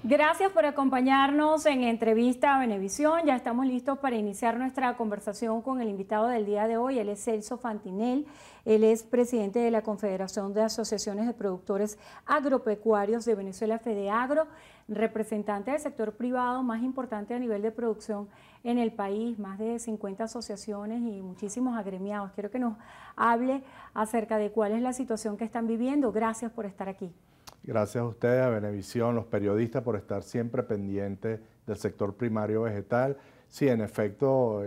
Gracias por acompañarnos en Entrevista a Venevisión. Ya estamos listos para iniciar nuestra conversación con el invitado del día de hoy. Él es Celso Fantinel. Él es presidente de la Confederación de Asociaciones de Productores Agropecuarios de Venezuela, FEDEAGRO, representante del sector privado más importante a nivel de producción en el país, más de 50 asociaciones y muchísimos agremiados. Quiero que nos hable acerca de cuál es la situación que están viviendo. Gracias por estar aquí. Gracias a ustedes, a Venevisión, los periodistas, por estar siempre pendientes del sector primario vegetal. Sí, en efecto,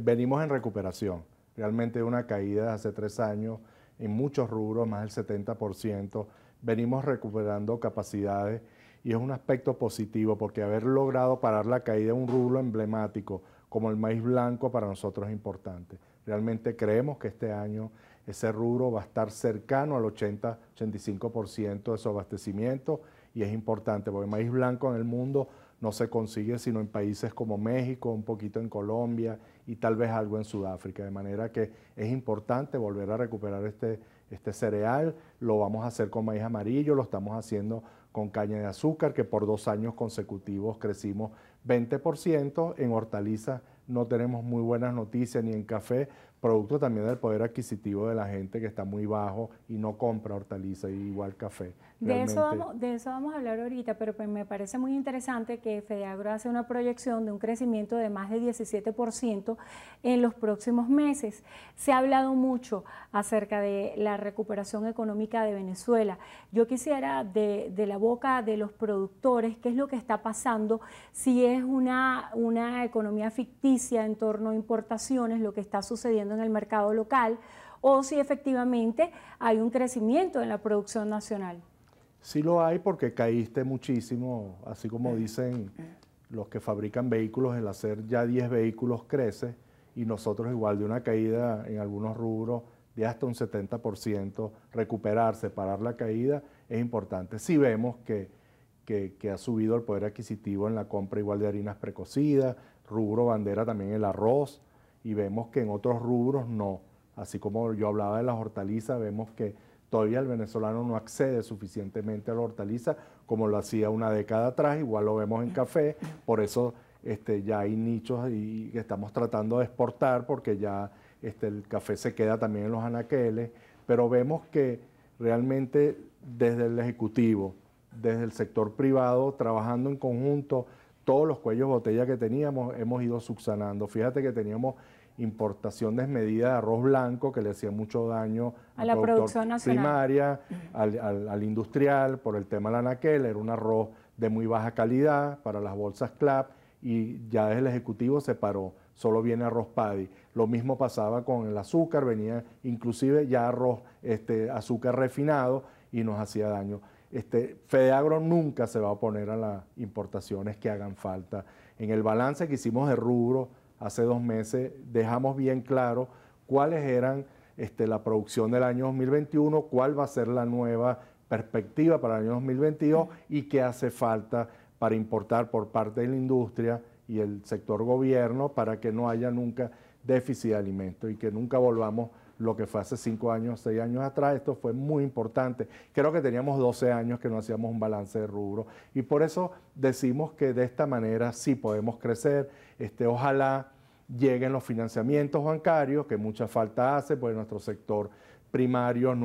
venimos en recuperación. Realmente una caída de hace 3 años en muchos rubros, más del 70%. Venimos recuperando capacidades y es un aspecto positivo porque haber logrado parar la caída de un rubro emblemático como el maíz blanco para nosotros es importante. Realmente creemos que este año ese rubro va a estar cercano al 80-85% de su abastecimiento y es importante porque el maíz blanco en el mundo no se consigue sino en países como México, un poquito en Colombia y tal vez algo en Sudáfrica, de manera que es importante volver a recuperar este cereal. Lo vamos a hacer con maíz amarillo, lo estamos haciendo con caña de azúcar, que por 2 años consecutivos crecimos 20%. En hortalizas no tenemos muy buenas noticias, ni en café, producto también del poder adquisitivo de la gente que está muy bajo y no compra hortalizas, igual café. De eso vamos a hablar ahorita, pero pues me parece muy interesante que FEDEAGRO hace una proyección de un crecimiento de más de 17% en los próximos meses. Se ha hablado mucho acerca de la recuperación económica de Venezuela. Yo quisiera de la boca de los productores, qué es lo que está pasando, si es una economía ficticia en torno a importaciones, lo que está sucediendo en el mercado local, o si efectivamente hay un crecimiento en la producción nacional. Sí lo hay porque caíste muchísimo, así como dicen los que fabrican vehículos, el hacer ya 10 vehículos crece y nosotros igual de una caída en algunos rubros de hasta un 70%, recuperarse, parar la caída es importante. Sí vemos que ha subido el poder adquisitivo en la compra igual de harinas precocidas, rubro bandera también el arroz y vemos que en otros rubros no. Así como yo hablaba de las hortalizas, vemos que todavía el venezolano no accede suficientemente a la hortaliza como lo hacía una década atrás, igual lo vemos en café, por eso ya hay nichos y estamos tratando de exportar porque ya el café se queda también en los anaqueles, pero vemos que realmente desde el Ejecutivo, desde el sector privado, trabajando en conjunto, todos los cuellos de botella que teníamos hemos ido subsanando. Fíjate que teníamos importación desmedida de arroz blanco que le hacía mucho daño a la producción nacional primaria, al industrial, por el tema del anaquel, era un arroz de muy baja calidad para las bolsas CLAP y ya desde el Ejecutivo se paró, solo viene arroz paddy. Lo mismo pasaba con el azúcar, venía inclusive ya arroz, azúcar refinado y nos hacía daño. FEDEAGRO nunca se va a oponer a las importaciones que hagan falta. En el balance que hicimos de rubro, hace 2 meses dejamos bien claro cuáles eran la producción del año 2021, cuál va a ser la nueva perspectiva para el año 2022 y qué hace falta para importar por parte de la industria y el sector gobierno para que no haya nunca déficit de alimentos y que nunca volvamos lo que fue hace 5 años, 6 años atrás. Esto fue muy importante. Creo que teníamos 12 años que no hacíamos un balance de rubro y por eso decimos que de esta manera sí podemos crecer. Ojalá lleguen los financiamientos bancarios, que mucha falta hace, porque nuestro sector primario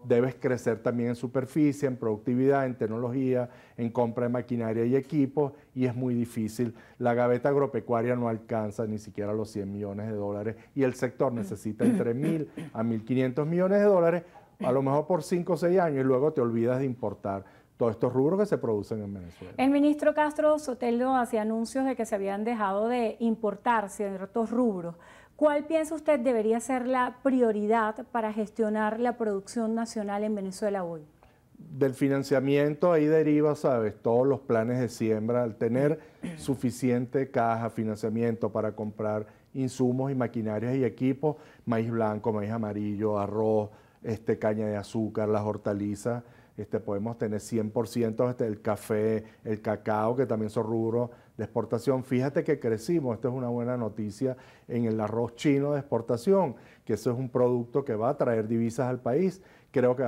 debe crecer también en superficie, en productividad, en tecnología, en compra de maquinaria y equipos, y es muy difícil. La gaveta agropecuaria no alcanza ni siquiera los 100 millones de dólares y el sector necesita entre 1.000 a 1.500 millones de dólares, a lo mejor por 5 o 6 años, y luego te olvidas de importar todos estos rubros que se producen en Venezuela. El ministro Castro Sotelo hacía anuncios de que se habían dejado de importar ciertos rubros. ¿Cuál piensa usted debería ser la prioridad para gestionar la producción nacional en Venezuela hoy? Del financiamiento ahí deriva, ¿sabes? Todos los planes de siembra, al tener suficiente caja, financiamiento para comprar insumos y maquinarias y equipos, maíz blanco, maíz amarillo, arroz, caña de azúcar, las hortalizas, podemos tener 100%, el café, el cacao, que también son rubros de exportación. Fíjate que crecimos, esto es una buena noticia, en el arroz chino de exportación, que eso es un producto que va a traer divisas al país. Creo que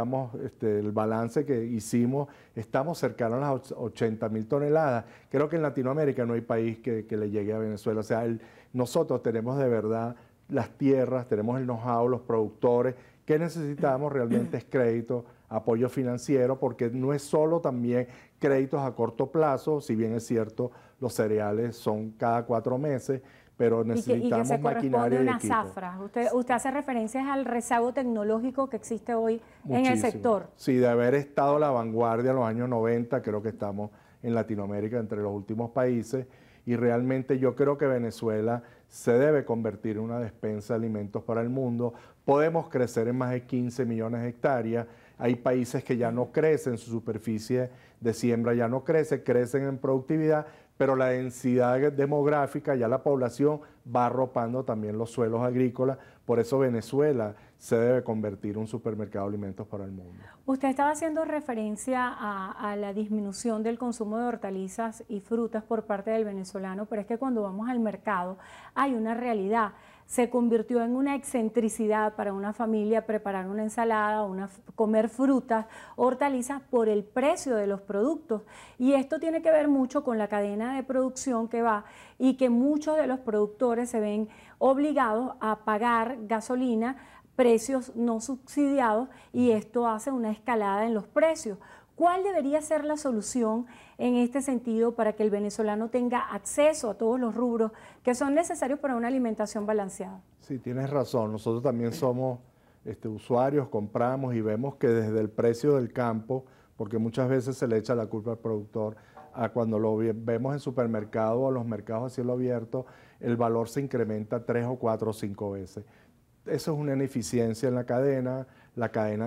el balance que hicimos, estamos cercanos a las 80.000 toneladas. Creo que en Latinoamérica no hay país que le llegue a Venezuela. O sea, nosotros tenemos de verdad las tierras, tenemos el know-how, los productores. ¿Qué necesitamos realmente? Es crédito, apoyo financiero, porque no es solo también créditos a corto plazo, si bien es cierto, los cereales son cada 4 meses, pero necesitamos maquinaria y equipo. Zafra. Usted hace referencias al rezago tecnológico que existe hoy en el sector. Sí, de haber estado a la vanguardia en los años 90, creo que estamos en Latinoamérica entre los últimos países, y realmente yo creo que Venezuela se debe convertir en una despensa de alimentos para el mundo. Podemos crecer en más de 15 millones de hectáreas. Hay países que ya no crecen, su superficie de siembra ya no crece, crecen en productividad, pero la densidad demográfica, ya la población va arropando también los suelos agrícolas. Por eso Venezuela se debe convertir en un supermercado de alimentos para el mundo. Usted estaba haciendo referencia a la disminución del consumo de hortalizas y frutas por parte del venezolano, pero es que cuando vamos al mercado hay una realidad. Se convirtió en una excentricidad para una familia preparar una ensalada, comer frutas, hortalizas por el precio de los productos. Y esto tiene que ver mucho con la cadena de producción que va y que muchos de los productores se ven obligados a pagar gasolina, precios no subsidiados, y esto hace una escalada en los precios. ¿Cuál debería ser la solución en este sentido para que el venezolano tenga acceso a todos los rubros que son necesarios para una alimentación balanceada? Sí, tienes razón. Nosotros también somos usuarios, compramos y vemos que desde el precio del campo, porque muchas veces se le echa la culpa al productor, a cuando lo vemos en supermercado o los mercados a cielo abierto, el valor se incrementa 3 o 4 o 5 veces. Eso es una ineficiencia en la cadena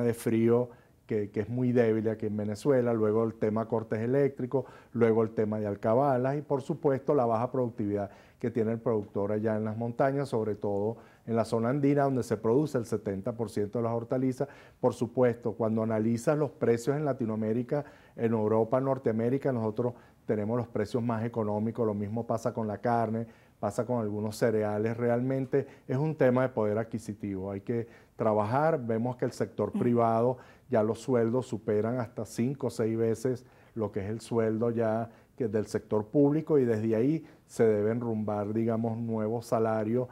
de frío, que es muy débil aquí en Venezuela, luego el tema cortes eléctricos, luego el tema de alcabalas y por supuesto la baja productividad que tiene el productor allá en las montañas, sobre todo en la zona andina donde se produce el 70% de las hortalizas. Por supuesto, cuando analizas los precios en Latinoamérica, en Europa, Norteamérica, nosotros tenemos los precios más económicos, lo mismo pasa con la carne, pasa con algunos cereales. Realmente es un tema de poder adquisitivo, hay que trabajar. Vemos que el sector privado ya los sueldos superan hasta 5 o 6 veces lo que es el sueldo ya del sector público, y desde ahí se deben rumbar, digamos, nuevos salarios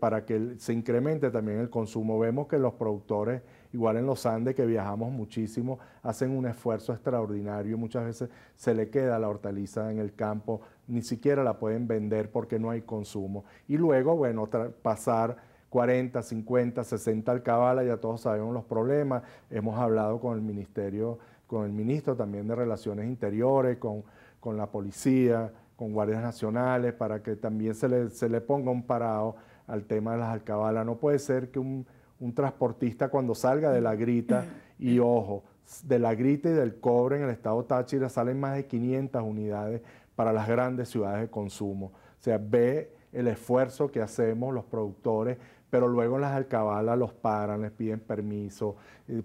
para que se incremente también el consumo. Vemos que los productores, igual en los Andes, que viajamos muchísimo, hacen un esfuerzo extraordinario y muchas veces se le queda la hortaliza en el campo, ni siquiera la pueden vender porque no hay consumo. Y luego, bueno, pasar 40, 50, 60 alcabalas, ya todos sabemos los problemas. Hemos hablado con el ministerio, con el ministro también de Relaciones Interiores, con la policía, con guardias nacionales, para que también se le ponga un parado al tema de las alcabalas. No puede ser que un transportista cuando salga de La Grita, y ojo, de La Grita y del Cobre en el estado Táchira salen más de 500 unidades para las grandes ciudades de consumo. O sea, ve el esfuerzo que hacemos los productores, pero luego en las alcabalas los paran, les piden permiso,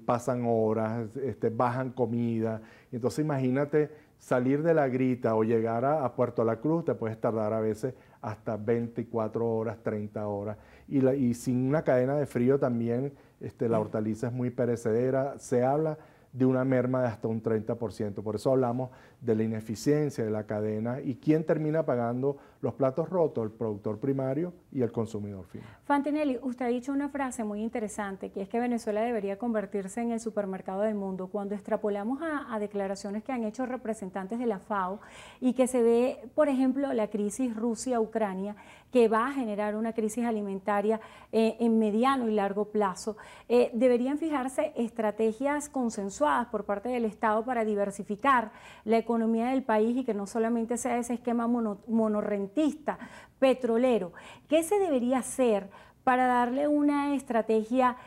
pasan horas, bajan comida. Entonces imagínate salir de La Grita o llegar a Puerto La Cruz, te puedes tardar a veces hasta 24 horas, 30 horas. Y sin una cadena de frío también la hortaliza es muy perecedera. Se habla de una merma de hasta un 30%. Por eso hablamos de la ineficiencia de la cadena. ¿Y quién termina pagando los platos rotos? El productor primario y el consumidor final. Fantinelli, usted ha dicho una frase muy interesante, que es que Venezuela debería convertirse en el supermercado del mundo. Cuando extrapolamos a declaraciones que han hecho representantes de la FAO y que se ve, por ejemplo, la crisis Rusia-Ucrania, que va a generar una crisis alimentaria en mediano y largo plazo, deberían fijarse estrategias consensuadas por parte del Estado para diversificar la economía del país y que no solamente sea ese esquema monorrentista, petrolero. ¿Qué se debería hacer para darle una estrategia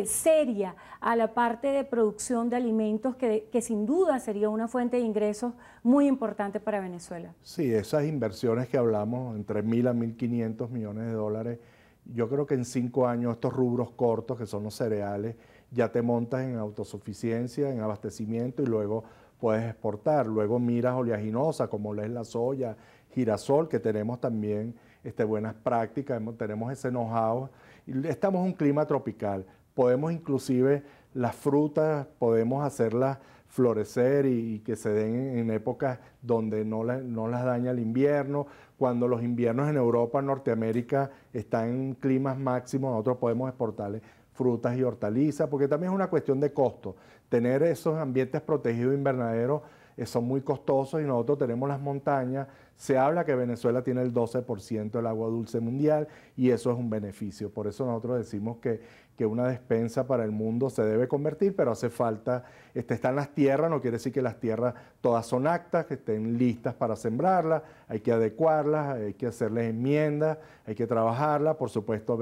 seria a la parte de producción de alimentos que sin duda sería una fuente de ingresos muy importante para Venezuela? Sí, esas inversiones que hablamos, entre 1.000 a 1.500 millones de dólares, yo creo que en 5 años estos rubros cortos, que son los cereales, ya te montas en autosuficiencia, en abastecimiento, y luego puedes exportar. Luego miras oleaginosa, como lo es la soya, girasol, que tenemos también buenas prácticas, tenemos ese know-how. Estamos en un clima tropical. Podemos inclusive las frutas, podemos hacerlas florecer y que se den en épocas donde no las daña el invierno. Cuando los inviernos en Europa, Norteamérica están en climas máximos, nosotros podemos exportarles frutas y hortalizas, porque también es una cuestión de costo. Tener esos ambientes protegidos invernaderos son muy costosos y nosotros tenemos las montañas. Se habla que Venezuela tiene el 12% del agua dulce mundial y eso es un beneficio. Por eso nosotros decimos que una despensa para el mundo se debe convertir, pero hace falta, están las tierras, no quiere decir que las tierras todas son aptas, que estén listas para sembrarlas, hay que adecuarlas, hay que hacerles enmiendas, hay que trabajarlas, por supuesto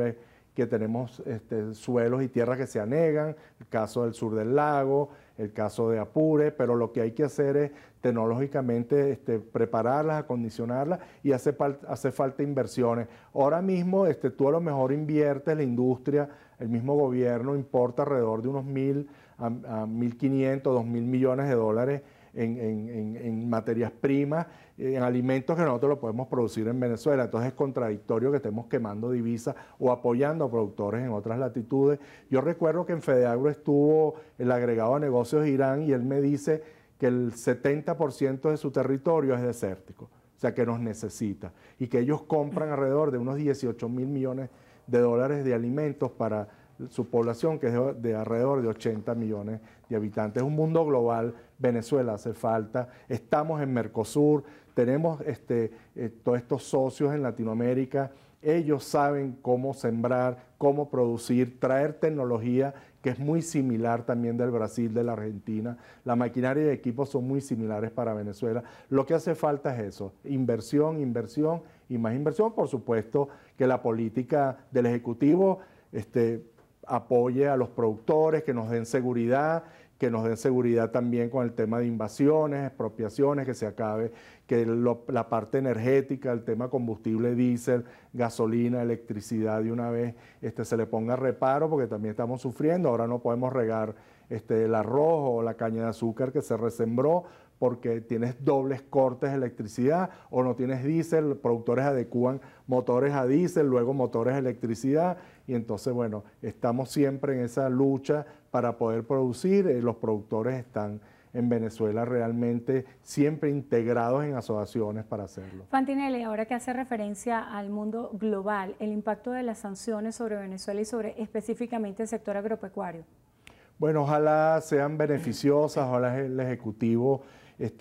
que tenemos suelos y tierras que se anegan, el caso del sur del lago, el caso de Apure, pero lo que hay que hacer es tecnológicamente prepararlas, acondicionarlas y hace falta inversiones. Ahora mismo tú a lo mejor inviertes, la industria, el mismo gobierno importa alrededor de unos 1.000 a 1.500, 2.000 millones de dólares en materias primas, en alimentos que nosotros lo podemos producir en Venezuela. Entonces es contradictorio que estemos quemando divisas o apoyando a productores en otras latitudes. Yo recuerdo que en Fedeagro estuvo el agregado de negocios de Irán y él me dice que el 70% de su territorio es desértico, o sea que nos necesita, y que ellos compran alrededor de unos 18.000 millones de dólares de alimentos para su población, que es de alrededor de 80 millones de habitantes. Es un mundo global, Venezuela hace falta, estamos en Mercosur, tenemos todos estos socios en Latinoamérica, ellos saben cómo sembrar, cómo producir, traer tecnología que es muy similar también del Brasil, de la Argentina. La maquinaria y equipos son muy similares para Venezuela. Lo que hace falta es eso, inversión, inversión y más inversión. Por supuesto que la política del Ejecutivo apoye a los productores, que nos den seguridad también con el tema de invasiones, expropiaciones, que se acabe, que la parte energética, el tema combustible, diésel, gasolina, electricidad, de una vez se le ponga reparo, porque también estamos sufriendo. Ahora no podemos regar el arroz o la caña de azúcar que se resembró, porque tienes dobles cortes de electricidad o no tienes diésel, los productores adecúan motores a diésel, luego motores a electricidad, y entonces, bueno, estamos siempre en esa lucha para poder producir. Los productores están en Venezuela realmente siempre integrados en asociaciones para hacerlo. Fantinelli, ahora que hace referencia al mundo global, el impacto de las sanciones sobre Venezuela y sobre específicamente el sector agropecuario. Bueno, ojalá sean beneficiosas, ojalá el Ejecutivo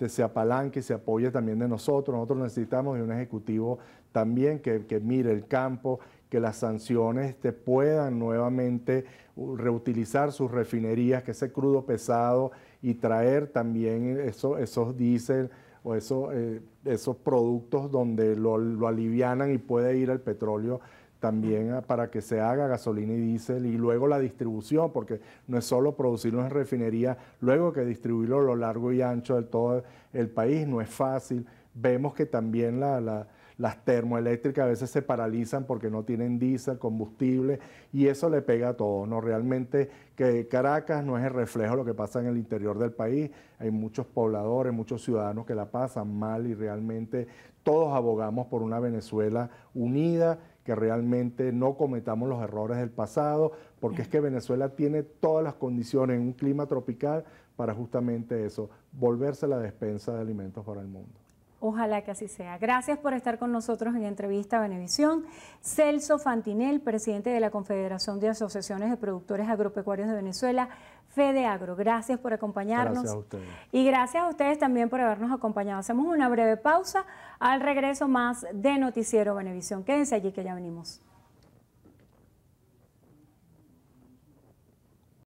se apalanque, se apoye también de nosotros. Nosotros necesitamos de un Ejecutivo también que mire el campo, que las sanciones puedan nuevamente reutilizar sus refinerías, que ese crudo pesado, y traer también esos diésel o esos productos donde lo alivianan y puede ir al petróleo también para que se haga gasolina y diésel, y luego la distribución, porque no es solo producirlo en refinería, luego que distribuirlo a lo largo y ancho de todo el país no es fácil. Vemos que también las termoeléctricas a veces se paralizan porque no tienen diésel, combustible, y eso le pega a todo, ¿no? Realmente que Caracas no es el reflejo de lo que pasa en el interior del país. Hay muchos pobladores, muchos ciudadanos que la pasan mal, y realmente todos abogamos por una Venezuela unida, que realmente no cometamos los errores del pasado, porque es que Venezuela tiene todas las condiciones en un clima tropical para justamente eso, volverse la despensa de alimentos para el mundo. Ojalá que así sea. Gracias por estar con nosotros en Entrevista a Venevisión. Celso Fantinel, presidente de la Confederación de Asociaciones de Productores Agropecuarios de Venezuela, Fedeagro. Gracias por acompañarnos. Gracias a ustedes. Y gracias a ustedes también por habernos acompañado. Hacemos una breve pausa. Al regreso, más de Noticiero Venevisión. Quédense allí que ya venimos.